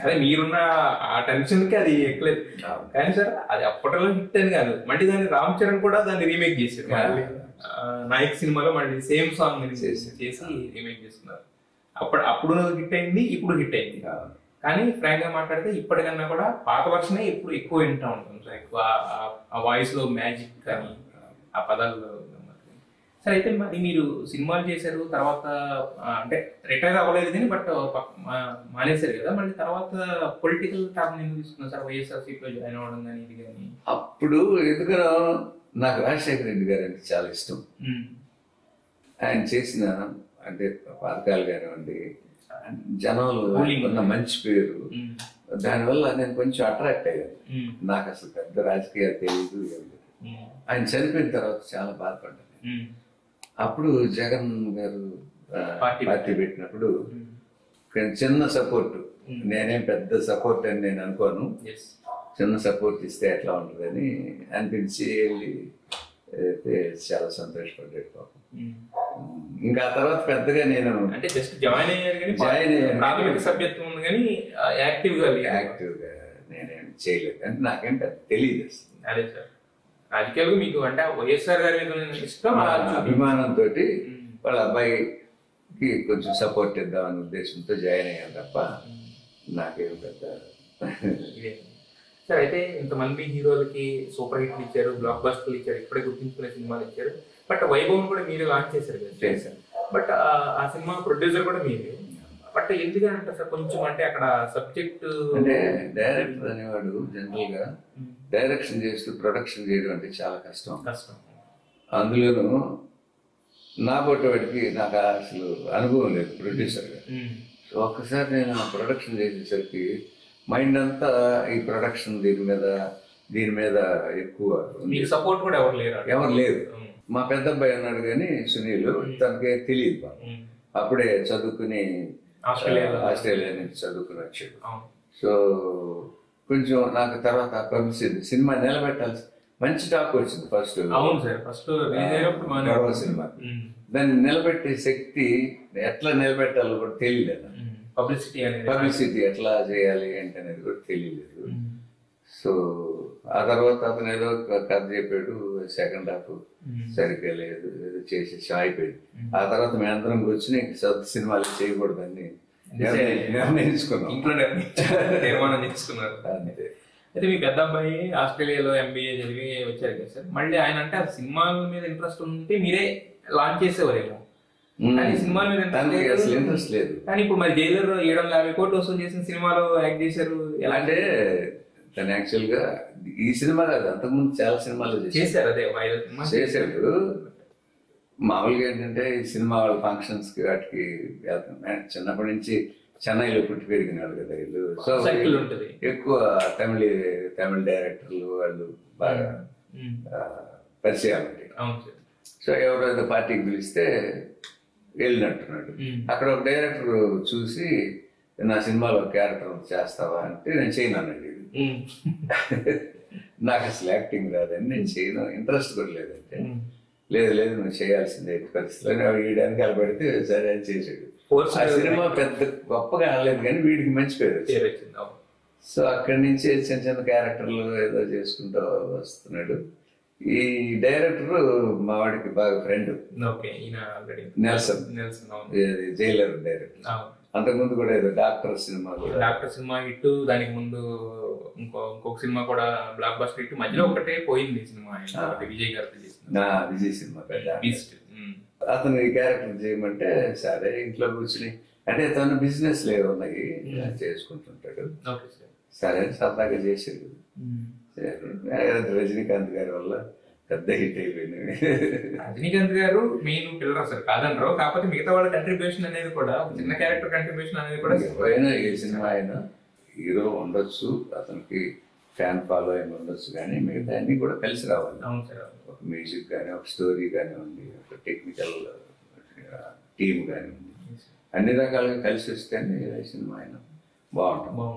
అదే మీరున్న ఆ టెన్షన్ కి అది ఎక్కలేదు. కానీ సార్ అది అప్పట్లో హిట్ అని కాదు, మళ్ళీ దాన్ని రామ్ చరణ్ కూడా దాన్ని రీమేక్ చేశారు. నాయక్ సినిమాలో మళ్ళీ సేమ్ సాంగ్ చేసి రీమేక్ చేస్తున్నారు. అప్పుడు హిట్ అయింది, ఇప్పుడు హిట్ అయింది. కానీ ఫ్రాంక్ గా మాట్లాడితే ఇప్పటికన్నా కూడా పాత వర్షనే ఇప్పుడు ఎక్కువ వింటా ఉంటాం సార్. ఎక్కువ ఆ వాయిస్ లో మ్యాజిక్ కానీ ఆ పదాలు. సార్ అయితే మరి మీరు సినిమాలు చేశారు, తర్వాత అంటే రిటైర్ అవ్వలేదు కానీ బట్ మానేశారు కదా, మళ్ళీ తర్వాత పొలిటికల్ టర్న్ ఎందుకు తీసుకున్నారు సార్? వైఎస్ఆర్సీపీలో జాయిన్ అవ్వడం కానీ ఇది కానీ. అప్పుడు ఎందుకనో నాకు రాజశేఖర రెడ్డి గారు అంటే చాలా ఇష్టం. ఆయన చేసిన అంటే పథకాలు కానివ్వండి, జనాలు ఉన్న మంచి పేరు, దానివల్ల నేను కొంచెం అట్రాక్ట్ అయ్యాను. నాకు అసలు పెద్ద రాజకీయాలు తెలియదు. ఆయన చనిపోయిన తర్వాత చాలా బాధపడ్డాను. అప్పుడు జగన్ గారు పార్టీ పెట్టినప్పుడు చిన్న సపోర్ట్, నేనేం పెద్ద సపోర్ట్ అని నేను అనుకోను, చిన్న సపోర్ట్ ఇస్తే ఎట్లా ఉంటుందని అనిపించి వెళ్ళి చాలా సంతోషపడ్డాడు పాపం. ఇంకా ఆ తర్వాత పెద్దగా నేను అంటే జస్ట్ జాయిన్ అయ్యాను, ప్రాథమిక సభ్యత్వం ఉంది కానీ యాక్టివ్ గా నేనేం చేయలేదు. అంటే నాకేం పెద్ద తెలియదు. అదే సార్, రాజకీయాలు మీకు అంటే వైఎస్ఆర్ గారి మీద ఇష్టం, అభిమానంతో వాళ్ళ అబ్బాయికి కొంచెం సపోర్ట్ ఇద్దామనే ఉద్దేశంతో జాయిన్ అయ్యాను తప్ప నాకేం పెద్ద. సార్ అయితే ఇంతమంది హీరోలకి సూపర్ హిట్లు ఇచ్చారు, బ్లాక్ బస్టర్లు ఇచ్చారు, ఇప్పుడే గుర్తించుకునే సినిమాలు ఇచ్చారు. బట్ వైభవం కూడా మీరు లాంచ్ చేశారు కదా, బట్ ఆ సినిమా ప్రొడ్యూసర్ కూడా మీరే. బట్ ఎందుకంటే సార్ కొంచెం అంటే అక్కడ సబ్జెక్ట్ అంటే డైరెక్టర్ అనేవాడు జనరల్ గా డైరెక్షన్ చేస్తూ ప్రొడక్షన్ చేయడం అంటే చాలా కష్టం. అందులోనూ నా వాడికి నాకు అసలు అనుభవం లేదు ప్రొడ్యూసర్గా. సో ఒక్కసారి నేను ఆ ప్రొడక్షన్ చేసేసరికి మైండ్ అంతా ఈ ప్రొడక్షన్ దీని మీద ఎక్కువ. సపోర్ట్ కూడా ఎవరు లేరు. మా పెద్ద అబ్బాయి అన్నాడు కానీ సునీల్, తనకే తెలియదు. అప్పుడే చదువుకుని ఆస్ట్రేలియా నుంచి చదువుకుని వచ్చాడు. సో కొంచెం నాకు తర్వాత పబ్లిసిటీ సినిమా నిలబెట్టాల్సి మంచి టాక్ వచ్చింది ఫస్ట్ సినిమా. దాన్ని నిలబెట్టే శక్తి ఎట్లా నిలబెట్టాలో కూడా తెలియలేదు. పబ్లిసిటీ ఎట్లా చేయాలి అంటే అనేది కూడా తెలియలేదు. సో ఆ తర్వాత అతను ఏదో కథ చెప్పాడు, సెకండ్ హాఫ్ సరిగ్గా లేదు, ఏదో చేసేసి అయిపోయింది. ఆ తర్వాత మేమందరం కూర్చుని సినిమాలు చేయకూడదని నిర్ణయించుకున్నాం. నిర్మాణం చేసుకున్నారు. అయితే మీ పెద్ద అబ్బాయి ఆస్ట్రేలియాలో MBA చదివి వచ్చారు కదా సార్, మళ్ళీ ఆయన అంటే ఆ సినిమాల మీద ఇంట్రెస్ట్ ఉంటే మీరే లాంచ్ చేసేవారేమో, కానీ సినిమాల మీద ఇంట్రెస్ట్ లేదు. కానీ ఇప్పుడు మరి జైలర్ 750 కోట్లు వసూలు చేసిన సినిమాలో యాక్ట్ చేశారు. ఎలా అంటే తను యాక్చువల్ గా ఈ సినిమా కాదు, అంతకుముందు చాలా సినిమాలు చేశారు. అదే చేశాడు. మామూలుగా ఏంటంటే ఈ సినిమా వాళ్ళ ఫంక్షన్స్ కి వాటికి చిన్నప్పటి నుంచి చెన్నైలో పుట్టి పెరిగినాడు కదా వీళ్ళు. సో ఎక్కువ తమిళ డైరెక్టర్లు వాళ్ళు బాగా పరిచయాలు ఉంటాయి. సో ఎవరైనా పార్టీకి పిలిస్తే వెళ్ళినట్టున్నాడు. అక్కడ ఒక డైరెక్టర్ చూసి నా సినిమాలో క్యారెక్టర్ చేస్తావా అంటే నేను చేయను అన్నాడు. నాకు అసలు యాక్టింగ్ రాదని నేను చేయను, ఇంట్రెస్ట్ కూడా లేదంటే లేదు నువ్వు చేయాల్సిందే పరిస్థితుల్లో వీయడానికి అలబడితే సరే అని చేసాడు. ఆ సినిమా పెద్ద గొప్పగా అనలేదు కానీ వీడికి మంచి పేరు వచ్చింది. సో అక్కడి నుంచి చిన్న చిన్న క్యారెక్టర్లు ఏదో చేసుకుంటూ వస్తున్నాడు. ఈ డైరెక్టర్ మా వాడికి బాగా ఫ్రెండ్, నెల్సన్ జైలర్ డైరెక్టర్. అంతకుముందు కూడా ఏదో డాక్టర్ సినిమా హిట్, దానికి ముందు ఇంకొక సినిమా కూడా బ్లాక్ బస్టర్ హిట్, మధ్యలో ఒకటే పోయింది సినిమా విజయ్ గారితో చేసిన విజయ్ సినిమా అతను ఈ క్యారెక్టర్ చేయమంటే సరే ఇంట్లో కూర్చుని అంటే తన బిజినెస్ లేవు ఉన్నాయి చేసుకుంటుంటాడు. సరే సరదాగా చేసాడు. రజనీకాంత్ గారి వల్ల పెద్ద హిట్ అయిపోయింది. రజనీకాంత్ గారు మెయిన్ పిల్లర్ అసలు కాదనరు, కాకపోతే మిగతా వాళ్ళ కంట్రిబ్యూషన్ అనేది కూడా చిన్న క్యారెక్టర్ కంట్రిబ్యూషన్ అనేది కూడా ఎవరైనా ఏ సినిమా అయినా హీరో ఉండొచ్చు, అతనికి ఫ్యాన్ ఫాలోయింగ్ ఉండొచ్చు, కానీ మిగతా అన్ని కూడా కలిసి రావాలి. ఒక మ్యూజిక్ కానీ, ఒక స్టోరీ కానివ్వండి, ఒక టెక్నికల్ టీమ్ కానివ్వండి, అన్ని రకాలుగా కలిసి వస్తేనే సినిమా అయినా బాగుంటుంది.